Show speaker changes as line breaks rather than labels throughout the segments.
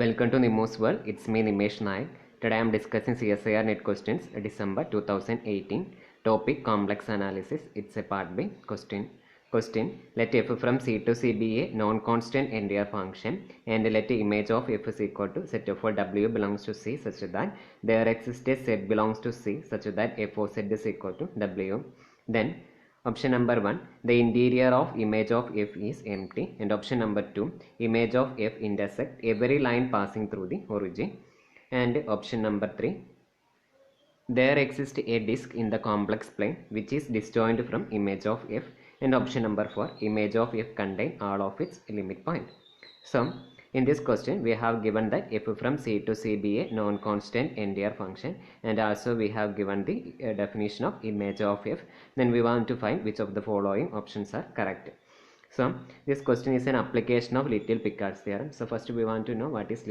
Welcome to Nimo's World. It's me Nimesh Nayak. Today I am discussing CSIR Net Questions December 2018. Topic Complex Analysis. It's a part B question. Let f from C to C be a non-constant entire function and let the image of f is equal to set of all W belongs to C such that there exists a set belongs to C such that f of Z is equal to W. Then option number 1, the interior of image of f is empty, and option number 2, image of f intersect every line passing through the origin, and option number 3, there exists a disk in the complex plane which is disjoint from image of f, and option number 4, image of f contain all of its limit point. So in this question we have given that f from C to C be a non-constant entire function, and also we have given the definition of image of f. Then we want to find which of the following options are correct. So this question is an application of Little-Picard's theorem. So first we want to know what is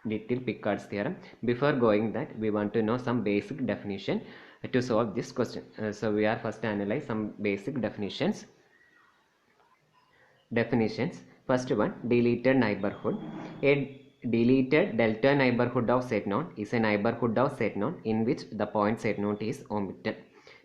Little-Picard's theorem. Before going that, we want to know some basic definition to solve this question. So we are first analyze some basic definitions. First one, deleted neighborhood. A deleted delta neighborhood of set node is a neighborhood of set node in which the point set node is omitted.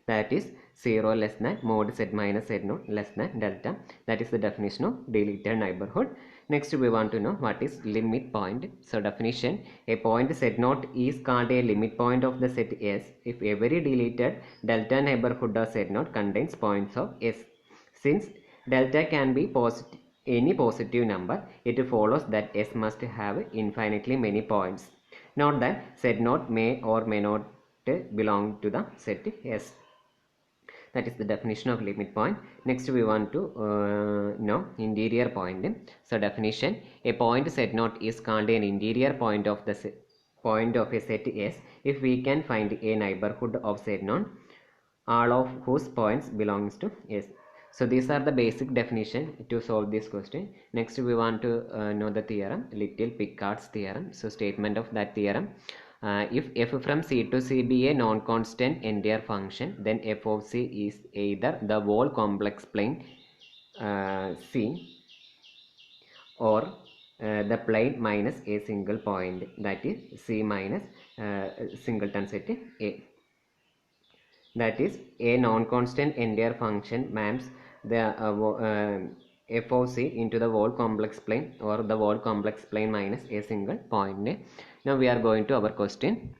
That is 0 less than mod z minus z node less than delta. That is the definition of deleted neighborhood. Next we want to know what is limit point. So definition, a point z node is called a limit point of the set S if every deleted delta neighborhood of z node contains points of S. Since delta can be any positive number, it follows that S must have infinitely many points. Note that Z node may or may not belong to the set S. That is the definition of limit point. Next we want to know interior point. So definition, a point Z node is called an interior point of the point of a set S if we can find a neighborhood of Z node all of whose points belongs to S. So these are the basic definition to solve this question. Next we want to know the theorem, Little-Picard's theorem. So statement of that theorem, if f from C to C be a non-constant entire function, then f of C is either the whole complex plane C or the plane minus a single point, that is C minus singleton set A. That is, a non-constant entire function maps the f of C into the whole complex plane or the whole complex plane minus a single point. Now we are going to our question.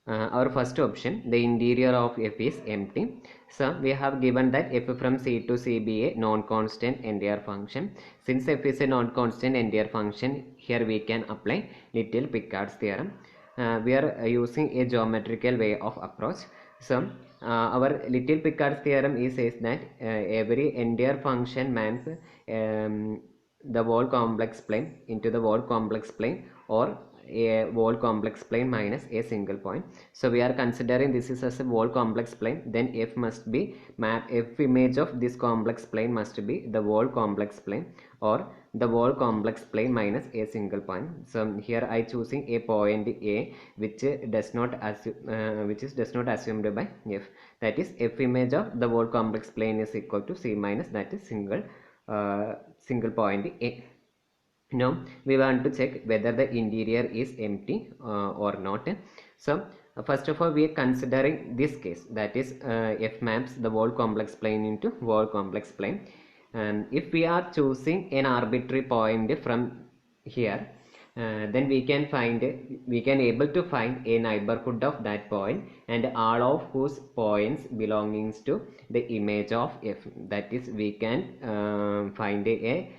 Our first option, the interior of f is empty. So we have given that f from C to C be a non-constant entire function. Since f is a non-constant entire function, here we can apply Little-Picard's theorem. We are using a geometrical way of approach. So our Little-Picard's theorem says that every entire function maps the whole complex plane into the whole complex plane or a whole complex plane minus a single point. So we are considering this is as a whole complex plane, then f must be f image of this complex plane must be the whole complex plane or the whole complex plane minus a single point. So here I choosing a point A which does not assumed by f, that is f image of the whole complex plane is equal to C minus that is single point A. Now we want to check whether the interior is empty or not. So first of all we are considering this case, that is f maps the whole complex plane into whole complex plane, and if we are choosing an arbitrary point from here, then we can able to find a neighborhood of that point and all of whose points belongings to the image of f, that is we can find a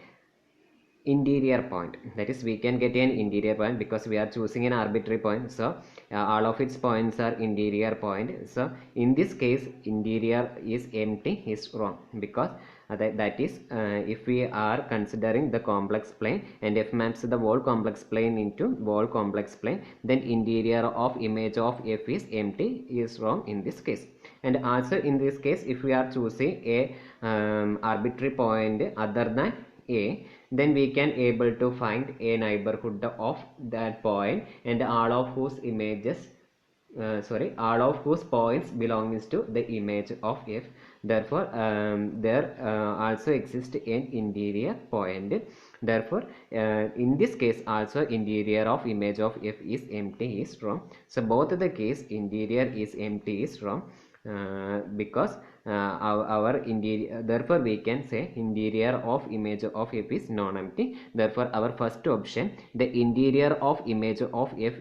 interior point, that is we can get an interior point because we are choosing an arbitrary point. So all of its points are interior point. So in this case interior is empty is wrong because that is if we are considering the complex plane and f maps the whole complex plane into whole complex plane, then interior of image of f is empty is wrong in this case. And also in this case if we are choosing a arbitrary point other than A, then we can able to find a neighborhood of that point and all of whose images all of whose points belongs to the image of f. Therefore there also exists an interior point Therefore in this case also interior of image of f is empty is wrong. So both the case interior is empty is wrong, because our interior, therefore we can say interior of image of f is non-empty. Therefore our first option, the interior of image of f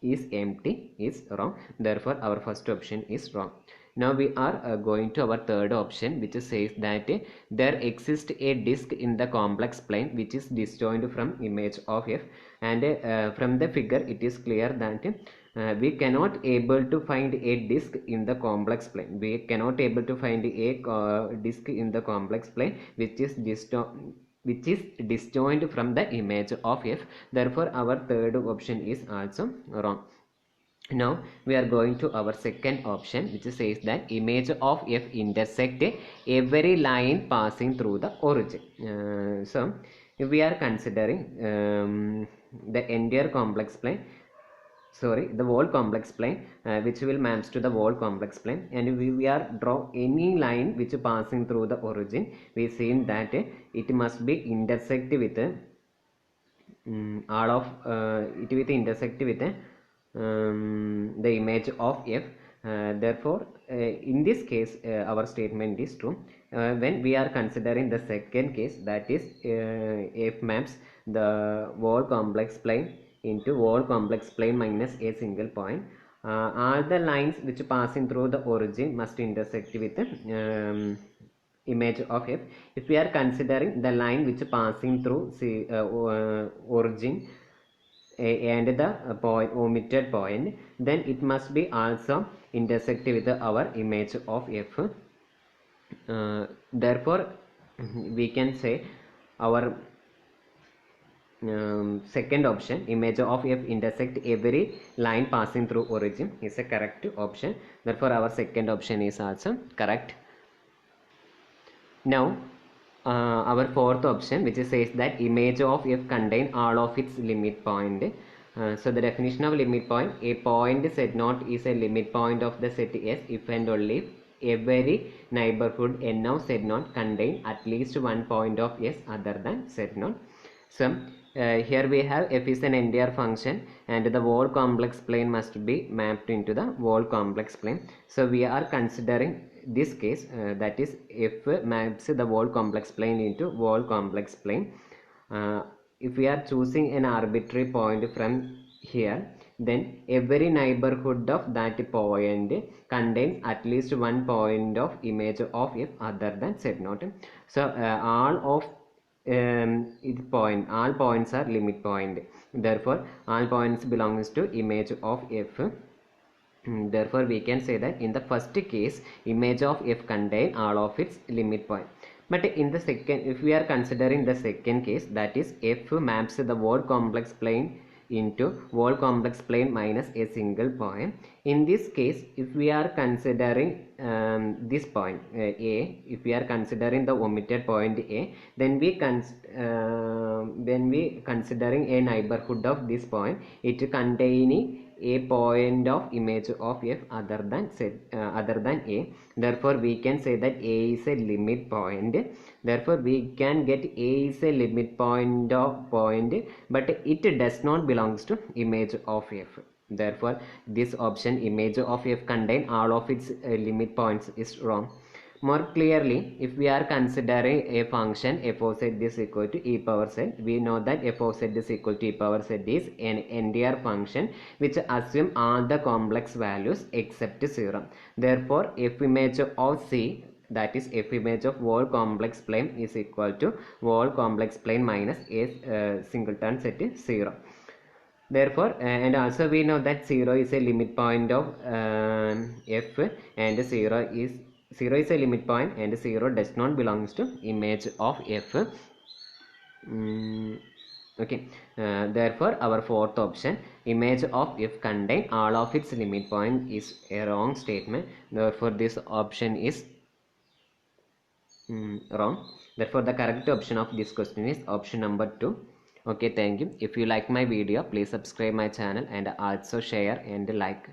is empty, is wrong. Therefore our first option is wrong. Now we are going to our third option, which says that there exists a disk in the complex plane which is disjoint from image of f, and from the figure it is clear that we cannot able to find a disk in the complex plane. We cannot able to find a disk in the complex plane which is disjoint from the image of f. Therefore our third option is also wrong. Now we are going to our second option, which says that image of f intersect every line passing through the origin. So if we are considering the entire complex plane, the whole complex plane, which will maps to the whole complex plane, and we are draw any line which passing through the origin, we seen that it must be intersect with all of it with intersect with the image of f. Therefore in this case our statement is true when we are considering the second case, that is f maps the whole complex plane into whole complex plane minus a single point. All the lines which passing through the origin must intersect with the image of f. If we are considering the line which passing through origin and the point omitted point, then it must be also intersect with our image of f. Therefore we can say our second option, image of f intersect every line passing through origin, is a correct option. Therefore our second option is also correct. Now our fourth option, which says that image of f contain all of its limit point. So the definition of limit point: a point Z0 is a limit point of the set S if and only if every neighborhood n of Z0 contain at least one point of S other than Z0. So here we have f is an entire function and the whole complex plane must be mapped into the whole complex plane. So we are considering this case, that is f maps the whole complex plane into whole complex plane. If we are choosing an arbitrary point from here, then every neighborhood of that point contains at least one point of image of f other than Z0. So all points are limit point. Therefore all points belongs to image of f. Therefore we can say that in the first case image of f contain all of its limit point. But in the second, if we are considering the second case, that is f maps the whole complex plane into whole complex plane minus a single point. In this case, if we are considering this point a, if we are considering the omitted point a, then we considering a neighborhood of this point, it containing a point of image of f other than a. Therefore we can say that a is a limit point. Therefore we can get a is a limit point of point, but it does not belongs to image of f. Therefore this option, image of f contain all of its limit points, is wrong. More clearly, if we are considering a function f of z is equal to e power z, we know that f of z is equal to e power z is an entire function which assume all the complex values except 0. Therefore f image of c, that is f image of whole complex plane, is equal to whole complex plane minus a singleton set is 0. Therefore and also we know that 0 is a limit point of f, and 0 is a limit point and 0 does not belongs to image of f. Okay, therefore our fourth option, image of f contain all of its limit point, is a wrong statement. Therefore this option is wrong. Therefore the correct option of this question is option number 2. Okay, thank you. If you like my video, please subscribe my channel and also share and like.